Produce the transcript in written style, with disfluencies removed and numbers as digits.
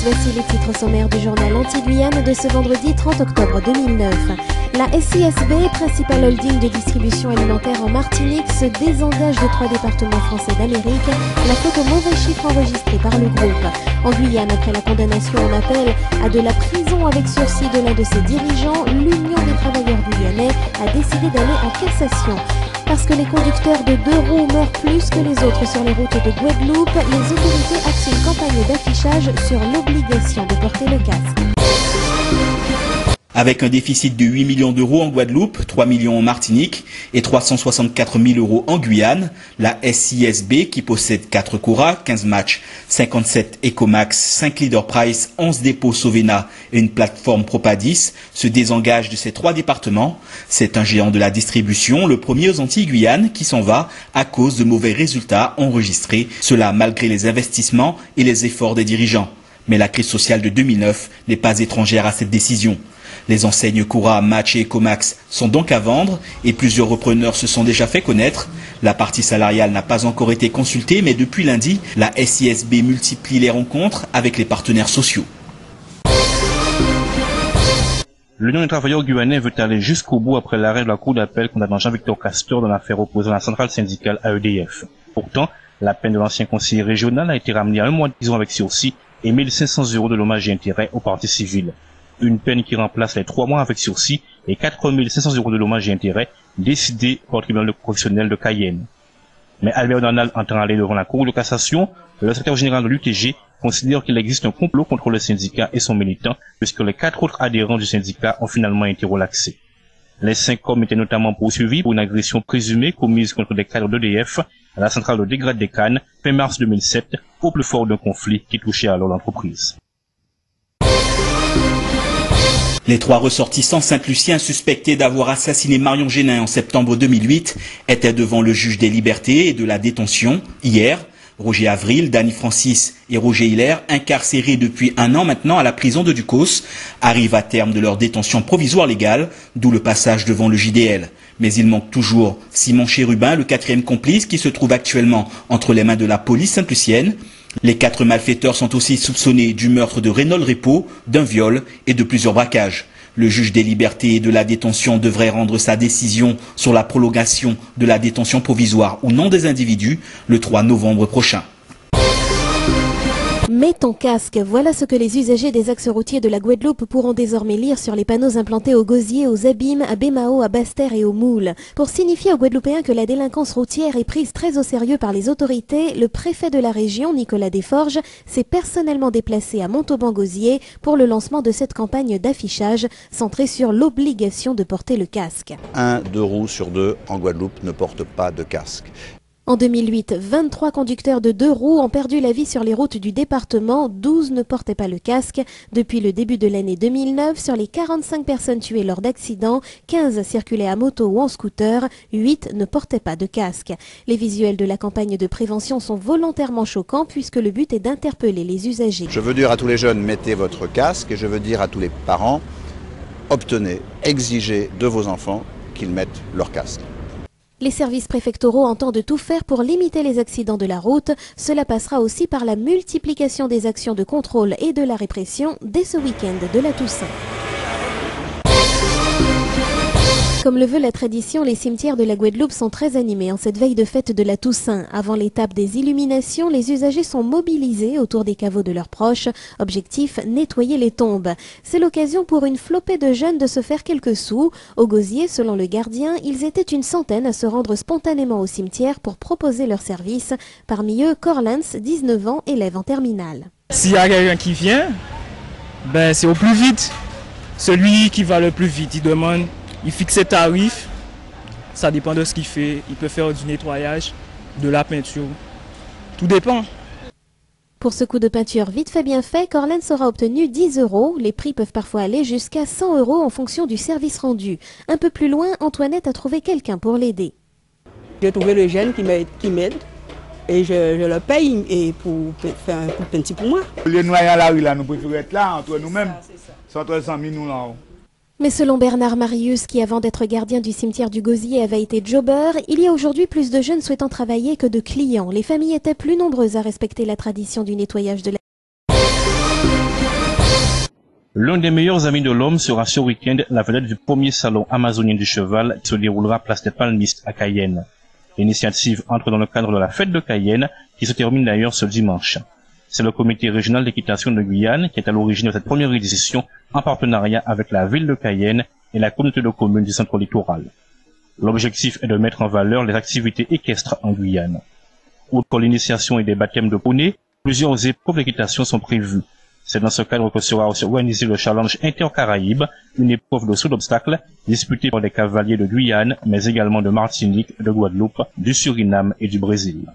voici les titres sommaires du journal Anti-Guyane de ce vendredi 30 octobre 2009. La SISB, principale holding de distribution alimentaire en Martinique, se désengage de 3 départements français d'Amérique, la faute aux mauvais chiffres enregistrés par le groupe. En Guyane, après la condamnation en appel à de la prison avec sursis de l'un de ses dirigeants, l'Union des travailleurs guyanais a décidé d'aller en cassation. Parce que les conducteurs de 2 roues meurent plus que les autres sur les routes de Guadeloupe, les autorités axent une campagne d'affichage sur l'obligation de porter le casque. Avec un déficit de 8 millions d'euros en Guadeloupe, 3 millions en Martinique et 364 000 euros en Guyane, la SISB, qui possède 4 Cora, 15 matchs, 57 Ecomax, 5 Leader Price, 11 dépôts Sovena et une plateforme Propadis, se désengage de ces 3 départements. C'est un géant de la distribution, le premier aux Antilles-Guyane, qui s'en va à cause de mauvais résultats enregistrés, cela malgré les investissements et les efforts des dirigeants. Mais la crise sociale de 2009 n'est pas étrangère à cette décision. Les enseignes Cora, Match et Ecomax sont donc à vendre et plusieurs repreneurs se sont déjà fait connaître. La partie salariale n'a pas encore été consultée, mais depuis lundi, la SISB multiplie les rencontres avec les partenaires sociaux. L'Union des travailleurs guyanais veut aller jusqu'au bout après l'arrêt de la Cour d'appel condamnant Jean-Victor Castor dans l'affaire opposant la centrale syndicale à EDF. Pourtant, la peine de l'ancien conseiller régional a été ramenée à 1 mois de prison avec sursis et 1 500 € de dommages et intérêts aux parties civiles. Une peine qui remplace les 3 mois avec sursis et 4 500 € de dommages et intérêts décidés par le tribunal correctionnel de Cayenne. Mais Albert Donald entend aller devant la Cour de cassation. Le secrétaire général de l'UTG considère qu'il existe un complot contre le syndicat et son militant puisque les 4 autres adhérents du syndicat ont finalement été relaxés. Les 5 hommes étaient notamment poursuivis pour une agression présumée commise contre des cadres d'EDF à la centrale de Dégrade des Cannes fin mars 2007 au plus fort d'un conflit qui touchait alors l'entreprise. Les 3 ressortissants saint-luciens suspectés d'avoir assassiné Marion Génin en septembre 2008 étaient devant le juge des libertés et de la détention hier. Roger Avril, Danny Francis et Roger Hilaire, incarcérés depuis 1 an maintenant à la prison de Ducos, arrivent à terme de leur détention provisoire légale, d'où le passage devant le JDL. Mais il manque toujours Simon Chérubin, le 4e complice, qui se trouve actuellement entre les mains de la police saint-lucienne. Les 4 malfaiteurs sont aussi soupçonnés du meurtre de Reynold Repo, d'un viol et de plusieurs braquages. Le juge des libertés et de la détention devrait rendre sa décision sur la prolongation de la détention provisoire ou non des individus le 3 novembre prochain. Mets ton casque, voilà ce que les usagers des axes routiers de la Guadeloupe pourront désormais lire sur les panneaux implantés au Gosier, aux Abîmes, à Bémao, à Basse-Terre et au Moule. Pour signifier aux Guadeloupéens que la délinquance routière est prise très au sérieux par les autorités, le préfet de la région, Nicolas Desforges, s'est personnellement déplacé à Montauban-Gosier pour le lancement de cette campagne d'affichage centrée sur l'obligation de porter le casque. 1 2 roues sur 2 en Guadeloupe ne portent pas de casque. En 2008, 23 conducteurs de 2 roues ont perdu la vie sur les routes du département, 12 ne portaient pas le casque. Depuis le début de l'année 2009, sur les 45 personnes tuées lors d'accidents, 15 circulaient à moto ou en scooter, 8 ne portaient pas de casque. Les visuels de la campagne de prévention sont volontairement choquants puisque le but est d'interpeller les usagers. Je veux dire à tous les jeunes, mettez votre casque, et je veux dire à tous les parents, obtenez, exigez de vos enfants qu'ils mettent leur casque. Les services préfectoraux entendent tout faire pour limiter les accidents de la route. Cela passera aussi par la multiplication des actions de contrôle et de la répression dès ce week-end de la Toussaint. Comme le veut la tradition, les cimetières de la Guadeloupe sont très animés en cette veille de fête de la Toussaint. Avant l'étape des illuminations, les usagers sont mobilisés autour des caveaux de leurs proches. Objectif, nettoyer les tombes. C'est l'occasion pour une flopée de jeunes de se faire quelques sous. Au Gosier, selon le gardien, ils étaient une centaine à se rendre spontanément au cimetière pour proposer leurs services. Parmi eux, Corlance, 19 ans, élève en terminale. S'il y a quelqu'un qui vient, c'est au plus vite. Celui qui va le plus vite, il demande... Il fixe ses tarifs, ça dépend de ce qu'il fait. Il peut faire du nettoyage, de la peinture, tout dépend. Pour ce coup de peinture vite fait bien fait, Corlance aura obtenu 10 €. Les prix peuvent parfois aller jusqu'à 100 € en fonction du service rendu. Un peu plus loin, Antoinette a trouvé quelqu'un pour l'aider. J'ai trouvé le jeune qui m'aide et je le paye et pour faire un coup de peinture pour moi. Les noyaux à la rue, là, nous préférons être là entre nous-mêmes. C'est entre 100 000 nous là-haut. Mais selon Bernard Marius, qui avant d'être gardien du cimetière du Gosier avait été jobber, il y a aujourd'hui plus de jeunes souhaitant travailler que de clients. Les familles étaient plus nombreuses à respecter la tradition du nettoyage de la... L'un des meilleurs amis de l'homme sera ce week-end la vedette du premier salon amazonien du cheval qui se déroulera place des Palmistes à Cayenne. L'initiative entre dans le cadre de la fête de Cayenne qui se termine d'ailleurs ce dimanche. C'est le comité régional d'équitation de Guyane qui est à l'origine de cette première édition en partenariat avec la ville de Cayenne et la communauté de communes du centre littoral. L'objectif est de mettre en valeur les activités équestres en Guyane. Outre l'initiation et des baptêmes de poney, plusieurs épreuves d'équitation sont prévues. C'est dans ce cadre que sera aussi organisé le Challenge Inter-Caraïbes, une épreuve de saut d'obstacles disputée par des cavaliers de Guyane, mais également de Martinique, de Guadeloupe, du Suriname et du Brésil.